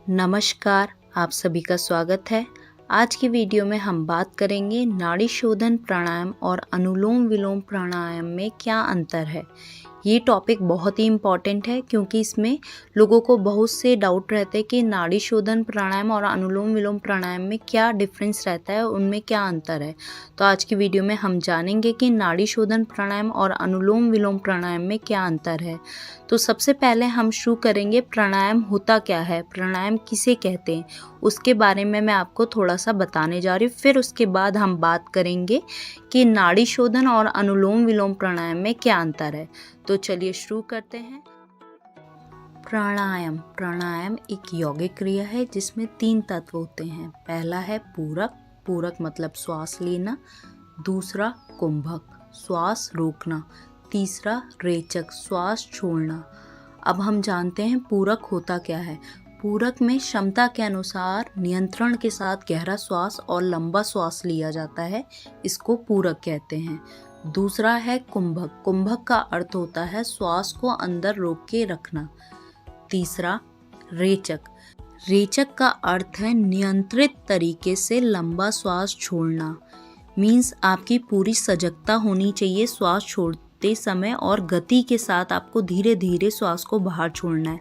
नमस्कार, आप सभी का स्वागत है। आज की वीडियो में हम बात करेंगे नाड़ी शोधन प्राणायाम और अनुलोम विलोम प्राणायाम में क्या अंतर है। ये टॉपिक बहुत ही इम्पॉर्टेंट है क्योंकि इसमें लोगों को बहुत से डाउट रहते हैं कि नाड़ी शोधन प्राणायाम और अनुलोम विलोम प्राणायाम में क्या डिफरेंस रहता है, उनमें क्या अंतर है। तो आज की वीडियो में हम जानेंगे कि नाड़ी शोधन प्राणायाम और अनुलोम विलोम प्राणायाम में क्या अंतर है। तो सबसे पहले हम शुरू करेंगे प्राणायाम होता क्या है, प्राणायाम किसे कहते हैं, उसके बारे में मैं आपको थोड़ा सा बताने जा रही हूँ। फिर उसके बाद हम बात करेंगे कि नाड़ी शोधन और अनुलोम विलोम प्राणायाम में क्या अंतर है। तो चलिए शुरू करते हैं। प्राणायाम एक यौगिक क्रिया है जिसमें 3 तत्व होते हैं। पहला है पूरक मतलब श्वास लेना, दूसरा कुंभक श्वास रोकना, तीसरा रेचक श्वास छोड़ना। अब हम जानते हैं पूरक होता क्या है। पूरक में क्षमता के अनुसार नियंत्रण के साथ गहरा श्वास और लंबा श्वास लिया जाता है, इसको पूरक कहते हैं। दूसरा है कुंभक का अर्थ होता है श्वास को अंदर रोक के रखना। तीसरा रेचक का अर्थ है नियंत्रित तरीके से लंबा श्वास छोड़ना। मीन्स आपकी पूरी सजगता होनी चाहिए श्वास छोड़ते समय और गति के साथ आपको धीरे धीरे श्वास को बाहर छोड़ना है।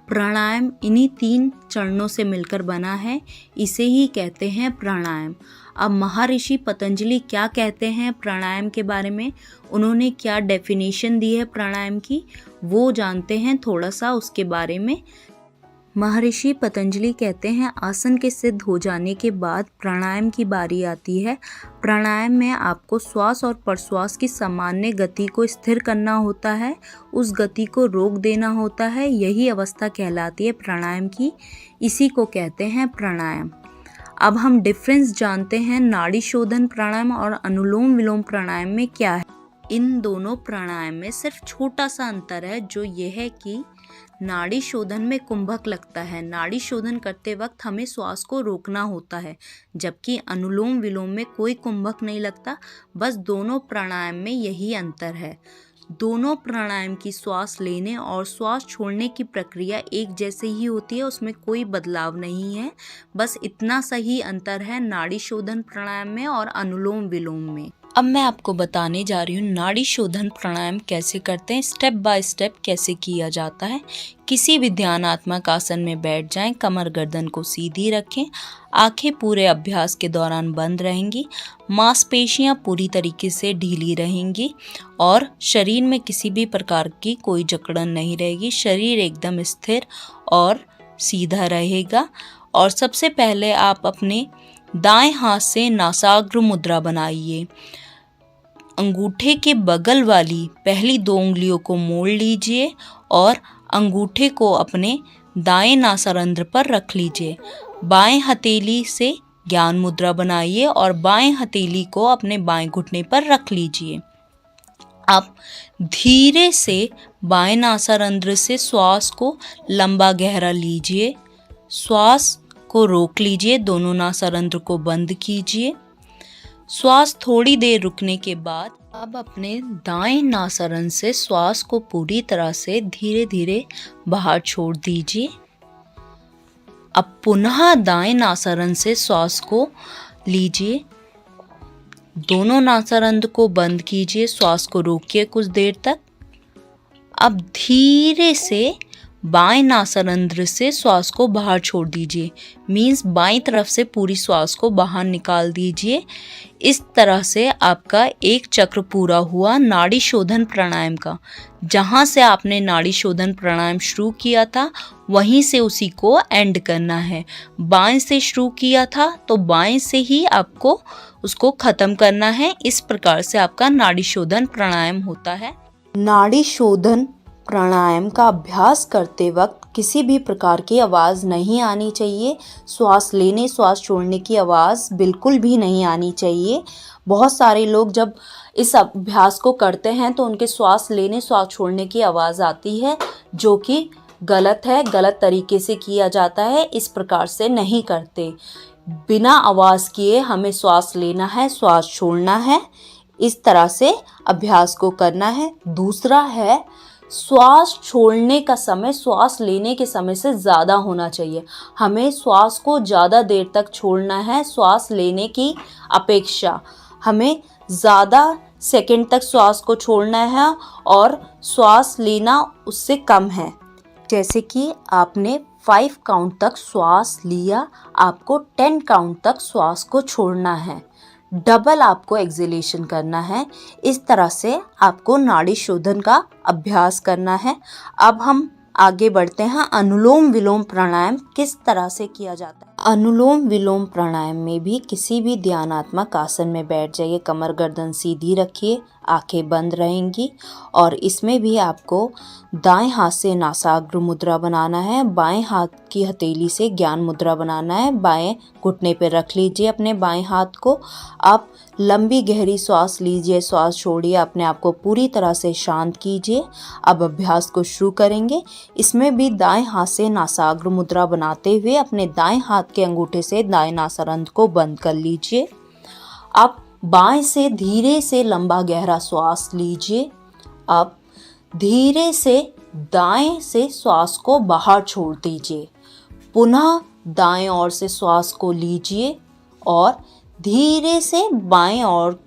प्राणायाम इन्हीं 3 चरणों से मिलकर बना है, इसे ही कहते हैं प्राणायाम। अब महर्षि पतंजलि क्या कहते हैं प्राणायाम के बारे में, उन्होंने क्या डेफिनेशन दी है प्राणायाम की, वो जानते हैं थोड़ा सा उसके बारे में। महर्षि पतंजलि कहते हैं आसन के सिद्ध हो जाने के बाद प्राणायाम की बारी आती है। प्राणायाम में आपको श्वास और प्रश्वास की सामान्य गति को स्थिर करना होता है, उस गति को रोक देना होता है, यही अवस्था कहलाती है प्राणायाम की, इसी को कहते हैं प्राणायाम। अब हम डिफरेंस जानते हैं नाड़ी शोधन प्राणायाम और अनुलोम विलोम प्राणायाम में क्या है। इन दोनों प्राणायाम में सिर्फ छोटा सा अंतर है, जो ये है कि नाड़ी शोधन में कुंभक लगता है। नाड़ी शोधन करते वक्त हमें श्वास को रोकना होता है, जबकि अनुलोम विलोम में कोई कुंभक नहीं लगता। बस दोनों प्राणायाम में यही अंतर है। दोनों प्राणायाम की श्वास लेने और श्वास छोड़ने की प्रक्रिया एक जैसे ही होती है, उसमें कोई बदलाव नहीं है। बस इतना सा ही अंतर है नाड़ी शोधन प्राणायाम में और अनुलोम विलोम में। अब मैं आपको बताने जा रही हूँ नाड़ी शोधन प्राणायाम कैसे करते हैं, स्टेप बाय स्टेप कैसे किया जाता है। किसी भी ध्यानात्मक आसन में बैठ जाएं, कमर गर्दन को सीधी रखें, आंखें पूरे अभ्यास के दौरान बंद रहेंगी, मांसपेशियां पूरी तरीके से ढीली रहेंगी और शरीर में किसी भी प्रकार की कोई जकड़न नहीं रहेगी। शरीर एकदम स्थिर और सीधा रहेगा। और सबसे पहले आप अपने दाएं हाथ से नासाग्र मुद्रा बनाइए। अंगूठे के बगल वाली पहली 2 उंगलियों को मोड़ लीजिए और अंगूठे को अपने दाएं नासारंध्र पर रख लीजिए। बाएं हथेली से ज्ञान मुद्रा बनाइए और बाएं हथेली को अपने बाएं घुटने पर रख लीजिए। अब धीरे से बाएं नासारंध्र से श्वास को लंबा गहरा लीजिए, श्वास को रोक लीजिए, दोनों नासारंध्र को बंद कीजिए। श्वास थोड़ी देर रुकने के बाद अब अपने दाएं नासारंध्र से श्वास को पूरी तरह से धीरे धीरे बाहर छोड़ दीजिए। अब पुनः दाएं नासारंध्र से श्वास को लीजिए, दोनों नासारंध्र को बंद कीजिए, श्वास को रोकिए कुछ देर तक। अब धीरे से बाएं नासारंध्र से श्वास को बाहर छोड़ दीजिए। मीन्स बाएं तरफ से पूरी श्वास को बाहर निकाल दीजिए। इस तरह से आपका एक चक्र पूरा हुआ नाड़ी शोधन प्राणायाम का। जहाँ से आपने नाड़ी शोधन प्राणायाम शुरू किया था वहीं से उसी को एंड करना है। बाएं से शुरू किया था तो बाएं से ही आपको उसको ख़त्म करना है। इस प्रकार से आपका नाड़ी शोधन प्राणायाम होता है। नाड़ी शोधन प्राणायाम का अभ्यास करते वक्त किसी भी प्रकार की आवाज़ नहीं आनी चाहिए। श्वास लेने श्वास छोड़ने की आवाज़ बिल्कुल भी नहीं आनी चाहिए। बहुत सारे लोग जब इस अभ्यास को करते हैं तो उनके श्वास लेने श्वास छोड़ने की आवाज़ आती है, जो कि गलत है, गलत तरीके से किया जाता है। इस प्रकार से नहीं करते। बिना आवाज़ किए हमें श्वास लेना है, श्वास छोड़ना है, इस तरह से अभ्यास को करना है। दूसरा है श्वास छोड़ने का समय श्वास लेने के समय से ज़्यादा होना चाहिए। हमें श्वास को ज़्यादा देर तक छोड़ना है श्वास लेने की अपेक्षा। हमें ज़्यादा सेकंड तक श्वास को छोड़ना है और श्वास लेना उससे कम है। जैसे कि आपने 5 काउंट तक श्वास लिया, आपको 10 काउंट तक श्वास को छोड़ना है। डबल आपको एक्सहेलेशन करना है। इस तरह से आपको नाड़ी शोधन का अभ्यास करना है। अब हम आगे बढ़ते हैं। अनुलोम विलोम प्राणायाम किस तरह से किया जाता है। अनुलोम विलोम प्राणायाम में भी किसी भी ध्यानात्मक आसन में बैठ जाइए, कमर गर्दन सीधी रखिए, आंखें बंद रहेंगी और इसमें भी आपको दाएं हाथ से नासाग्र मुद्रा बनाना है, बाएं हाथ की हथेली से ज्ञान मुद्रा बनाना है, बाएं घुटने पर रख लीजिए अपने बाएं हाथ को। आप लंबी गहरी सांस लीजिए, श्वास छोड़िए, अपने आप को पूरी तरह से शांत कीजिए। अब अभ्यास को शुरू करेंगे। इसमें भी दाएं हाथ से नासाग्र मुद्रा बनाते हुए अपने दाएं हाथ के अंगूठे से दाएं नासारंध्र को बंद कर लीजिए। अब बाएं से धीरे से लंबा गहरा श्वास लीजिए। अब धीरे से दाएं से श्वास को बाहर छोड़ दीजिए। पुनः दाएं ओर से श्वास को लीजिए और धीरे से बाएं ओर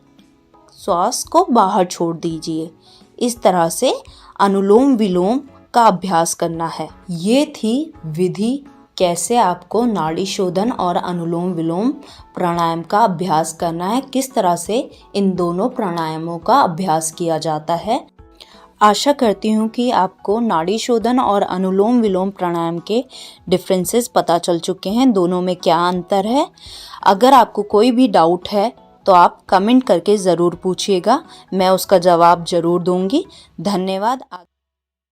श्वास को बाहर छोड़ दीजिए। इस तरह से अनुलोम विलोम का अभ्यास करना है। ये थी विधि कैसे आपको नाड़ी शोधन और अनुलोम विलोम प्राणायाम का अभ्यास करना है, किस तरह से इन दोनों प्राणायामों का अभ्यास किया जाता है। आशा करती हूँ कि आपको नाड़ी शोधन और अनुलोम विलोम प्राणायाम के डिफरेंसेस पता चल चुके हैं, दोनों में क्या अंतर है। अगर आपको कोई भी डाउट है तो आप कमेंट करके ज़रूर पूछिएगा, मैं उसका जवाब ज़रूर दूंगी। धन्यवाद।